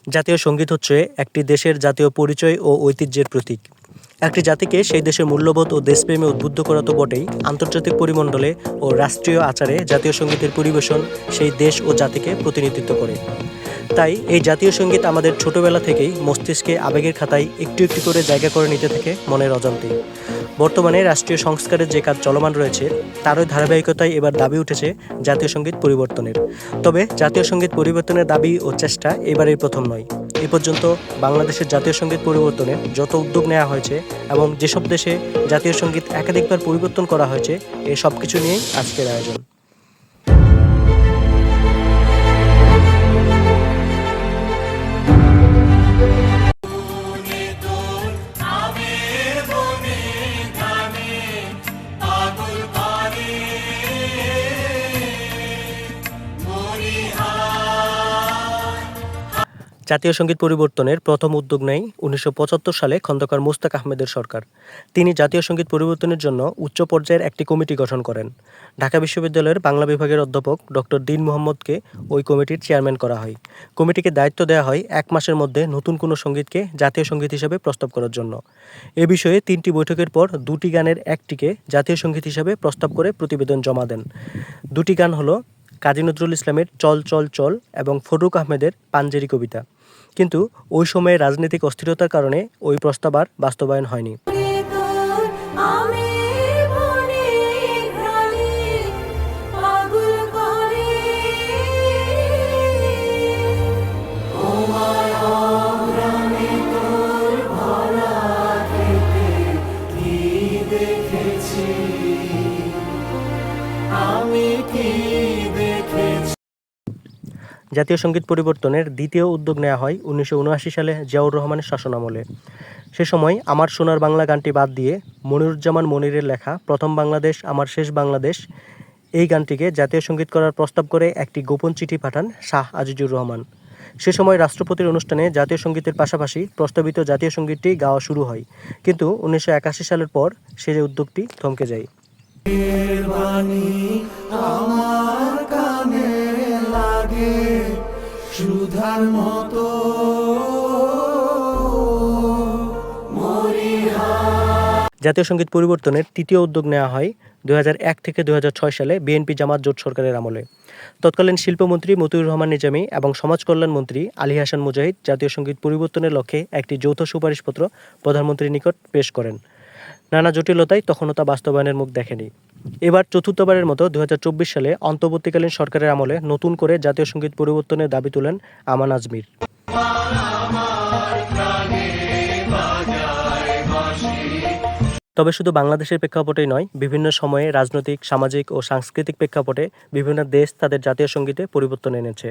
জাতীয় সঙ্গীত হচ্ছে একটি দেশের জাতীয় পরিচয় ও ঐতিহ্যের প্রতীক। একটি জাতিকে সেই দেশের মূল্যবোধ ও দেশপ্রেমে উদ্বুদ্ধ করা তো বটেই, আন্তর্জাতিক পরিমণ্ডলে ও রাষ্ট্রীয় আচারে জাতীয় সঙ্গীতের পরিবেশন সেই দেশ ও জাতিকে প্রতিনিধিত্ব করে। তাই এই জাতীয় সঙ্গীত আমাদের ছোটবেলা থেকেই মস্তিষ্কে আবেগের খাতায় একটু একটু করে জায়গা করে নিতে থাকে মনের অজান্তেই। বর্তমানে রাষ্ট্রীয় সংস্কারের যে কাজ চলমান রয়েছে তারই ধারাবাহিকতায় এবার দাবি উঠেছে জাতীয় সঙ্গীত পরিবর্তনের। তবে জাতীয় সঙ্গীত পরিবর্তনের দাবি ও চেষ্টা এবারেই প্রথম নয়। এ পর্যন্ত বাংলাদেশের জাতীয় সঙ্গীত পরিবর্তনের যত উদ্যোগ নেওয়া হয়েছে এবং যেসব দেশে জাতীয় সঙ্গীত একাধিকবার পরিবর্তন করা হয়েছে, এই সব কিছু নিয়েই আজকের আয়োজন। জাতীয় সঙ্গীত পরিবর্তনের প্রথম উদ্যোগ নেয় ১৯৭৫ সালে খন্দকার মোস্তাক আহমেদের সরকার। তিনি জাতীয় সঙ্গীত পরিবর্তনের জন্য উচ্চ পর্যায়ের একটি কমিটি গঠন করেন। ঢাকা বিশ্ববিদ্যালয়ের বাংলা বিভাগের অধ্যাপক ডক্টর দীন মোহাম্মদকে ওই কমিটির চেয়ারম্যান করা হয়। কমিটিকে দায়িত্ব দেওয়া হয় ১ মাসের মধ্যে নতুন কোনো সঙ্গীতকে জাতীয় সঙ্গীত হিসেবে প্রস্তাব করার জন্য। এ বিষয়ে ৩টি বৈঠকের পর ২টি গানের একটিকে জাতীয় সঙ্গীত হিসেবে প্রস্তাব করে প্রতিবেদন জমা দেন। ২টি গান হলো কাজী নজরুল ইসলামের চল চল চল এবং ফরুক আহমেদের পাঞ্জেরি কবিতা। কিন্তু ওই সময়ে রাজনৈতিক অস্থিরতার কারণে ওই প্রস্তাব আর বাস্তবায়ন হয়নি। জাতীয় সঙ্গীত পরিবর্তনের দ্বিতীয় উদ্যোগ নেওয়া হয় ১৯৭৯ সালে জিয়াউর রহমানের শাসনামলে। সে সময় আমার সোনার বাংলা গানটি বাদ দিয়ে মনিরুজ্জামান মনিরের লেখা প্রথম বাংলাদেশ আমার শেষ বাংলাদেশ এই গানটিকে জাতীয় সঙ্গীত করার প্রস্তাব করে একটি গোপন চিঠি পাঠান শাহ আজিজুর রহমান। সে সময় রাষ্ট্রপতির অনুষ্ঠানে জাতীয় সঙ্গীতের পাশাপাশি প্রস্তাবিত জাতীয় সঙ্গীতটি গাওয়া শুরু হয়, কিন্তু ১৯৮১ সালের পর সে উদ্যোগটি থমকে যায়। সুধার মতো জাতীয় সঙ্গীত পরিবর্তনের তৃতীয় উদ্যোগ নেওয়া হয় ২০০১ থেকে ২০০৬ সালে বিএনপি জামাত জোট সরকারের আমলে। তৎকালীন শিল্পমন্ত্রী মতিউর রহমান নিজামী এবং সমাজ কল্যাণ মন্ত্রী আলী হাসান মুজাহিদ জাতীয় সঙ্গীত পরিবর্তনের লক্ষ্যে একটি যৌথ সুপারিশপত্র প্রধানমন্ত্রীর নিকট পেশ করেন। নানা জটিলতায় তখনও তা বাস্তবায়নের মুখ দেখেনি। এবার চতুর্থবারের মতো ২০২৪ সালে অন্তর্বর্তীকালীন সরকারের আমলে নতুন করে জাতীয় সঙ্গীত পরিবর্তনের দাবি তোলেন আমান আজমির। তবে শুধু বাংলাদেশের প্রেক্ষাপটেই নয়, বিভিন্ন সময়ে রাজনৈতিক, সামাজিক ও সাংস্কৃতিক প্রেক্ষাপটে বিভিন্ন দেশ তাদের জাতীয় সঙ্গীতে পরিবর্তন এনেছে।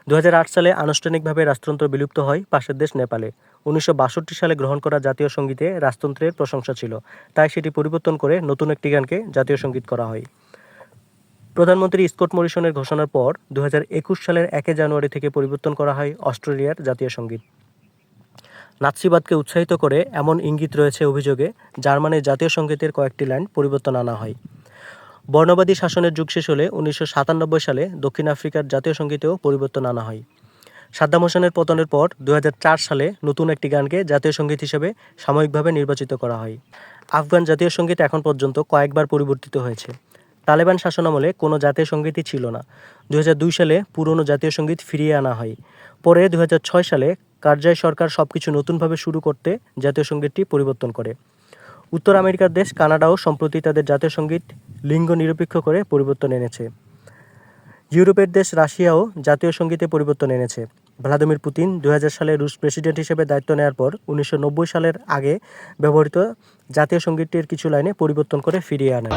২০০৮ সালে আনুষ্ঠানিকভাবে রাজতন্ত্র বিলুপ্ত হয় পাশের দেশ নেপালে। ১৯৬২ সালে গ্রহণ করা জাতীয় সঙ্গীতে রাজতন্ত্রের প্রশংসা ছিল, তাই সেটি পরিবর্তন করে নতুন একটি গানকে জাতীয় সঙ্গীত করা হয়। প্রধানমন্ত্রী স্কট মরিসনের ঘোষণার পর ২০২১ সালের ১ জানুয়ারি থেকে পরিবর্তন করা হয় অস্ট্রেলিয়ার জাতীয় সঙ্গীত। নাৎসিবাদকে উৎসাহিত করে এমন ইঙ্গিত রয়েছে অভিযোগে জার্মানির জাতীয় সঙ্গীতের কয়েকটি লাইন পরিবর্তন আনা হয়। বর্ণবাদী শাসনের যুগ শেষ হলে ১৯৯৭ সালে দক্ষিণ আফ্রিকার জাতীয় সঙ্গীতেও পরিবর্তন আনা হয়। সাদ্দাম হোসেনের পতনের পর ২০০৪ সালে নতুন একটি গানকে জাতীয় সঙ্গীত হিসেবে সাময়িকভাবে নির্বাচিত করা হয়। আফগান জাতীয় সঙ্গীত এখন পর্যন্ত কয়েকবার পরিবর্তিত হয়েছে। তালেবান শাসনামলে কোনো জাতীয় সঙ্গীতই ছিল না। ২০০২ সালে পুরনো জাতীয় সঙ্গীত ফিরিয়ে আনা হয়। পরে ২০০৬ সালে কারজাই সরকার সবকিছু নতুনভাবে শুরু করতে জাতীয় সঙ্গীতটি পরিবর্তন করে। উত্তর আমেরিকার দেশ কানাডাও সম্প্রতি তাদের জাতীয় সঙ্গীত লিঙ্গ নিরপেক্ষ করে পরিবর্তন এনেছে। ইউরোপের দেশ রাশিয়াও জাতীয় সঙ্গীতে পরিবর্তন এনেছে। ভ্লাদিমির পুতিন ২০০০ সালে রুশ প্রেসিডেন্ট হিসেবে দায়িত্ব নেওয়ার পর ১৯৯০ সালের আগে ব্যবহৃত জাতীয় সঙ্গীতটির কিছু লাইনে পরিবর্তন করে ফিরিয়ে আনেন।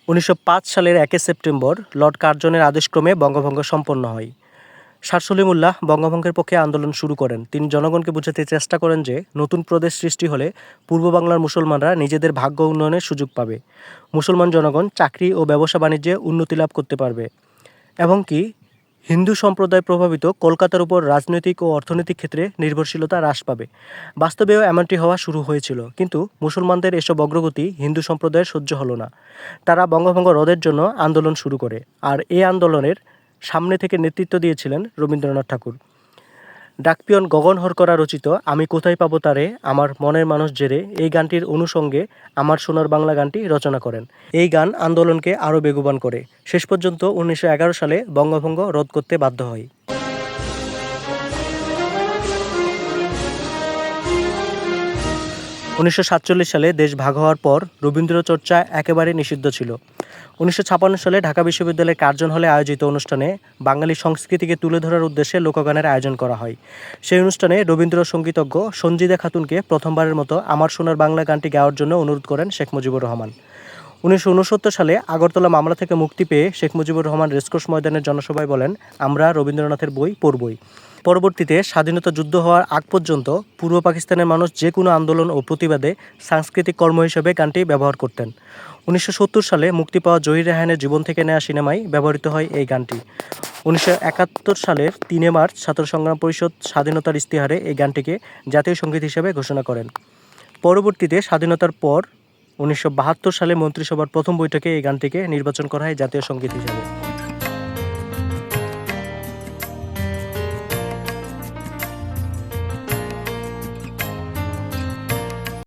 ১৯০৫ সালের ১ সেপ্টেম্বর লর্ড কার্জনের আদেশক্রমে বঙ্গভঙ্গ সম্পন্ন হয়। শাহ সলিমুল্লাহ বঙ্গভঙ্গের পক্ষে আন্দোলন শুরু করেন। তিনি জনগণকে বোঝাতে চেষ্টা করেন যে নতুন প্রদেশ সৃষ্টি হলে পূর্ব বাংলার মুসলমানরা নিজেদের ভাগ্য উন্নয়নের সুযোগ পাবে, মুসলমান জনগণ চাকরি ও ব্যবসা বাণিজ্যে উন্নতি লাভ করতে পারবে এবং কি হিন্দু সম্প্রদায় প্রভাবিত কলকাতার উপর রাজনৈতিক ও অর্থনৈতিক ক্ষেত্রে নির্ভরশীলতা হ্রাস পাবে। বাস্তবেও এমনটি হওয়া শুরু হয়েছিল, কিন্তু মুসলমানদের এসব অগ্রগতি হিন্দু সম্প্রদায়ের সহ্য হলো না। তারা বঙ্গভঙ্গ রদের জন্য আন্দোলন শুরু করে, আর এই আন্দোলনের সামনে থেকে নেতৃত্ব দিয়েছিলেন রবীন্দ্রনাথ ঠাকুর। ডাকপিয়ন গগন হরকরা রচিত আমি কোথায় পাবো তারে আমার মনের মানুষ জেরে এই গানটির অনুষঙ্গে আমার সোনার বাংলা গানটি রচনা করেন। এই গান আন্দোলনকে আরও বেগবান করে। শেষ পর্যন্ত 1911 সালে বঙ্গভঙ্গ রদ করতে বাধ্য হয়। 1947 সালে দেশ ভাগ হওয়ার পর রবীন্দ্রচর্চা একেবারে নিষিদ্ধ ছিল। 1956 সালে ঢাকা বিশ্ববিদ্যালয়ের কার্জন হলে আয়োজিত অনুষ্ঠানে বাঙালি সংস্কৃতিকে তুলে ধরার উদ্দেশ্যে লোকগানের আয়োজন করা হয়। সেই অনুষ্ঠানে রবীন্দ্রসঙ্গীতজ্ঞ সঞ্জিদা খাতুনকে প্রথমবারের মতো আমার সোনার বাংলা গানটি গাওয়ার জন্য অনুরোধ করেন শেখ মুজিবুর রহমান। 1969 সালে আগরতলা মামলা থেকে মুক্তি পেয়ে শেখ মুজিবুর রহমান রেসকোর্স ময়দানের জনসভায় বলেন, আমরা রবীন্দ্রনাথের বই পড়বই। পরবর্তীতে স্বাধীনতা যুদ্ধ হওয়ার আগ পর্যন্ত পূর্ব পাকিস্তানের মানুষ যে কোনো আন্দোলন ও প্রতিবাদে সাংস্কৃতিক কর্ম হিসেবে গানটি ব্যবহার করতেন। 1970 সালে মুক্তি পাওয়া জহির রায়হানের জীবন থেকে নেওয়া সিনেমায় ব্যবহৃত হয় এই গানটি। 1971 সালের 3 মার্চ ছাত্র সংগ্রাম পরিষদ স্বাধীনতার ইস্তিহারে এই গানটিকে জাতীয় সঙ্গীত হিসেবে ঘোষণা করেন। পরবর্তীতে স্বাধীনতার পর 1972 সালে মন্ত্রিসভার প্রথম বৈঠকে এই গানটিকে নির্বাচন করা হয় জাতীয় সঙ্গীত হিসেবে।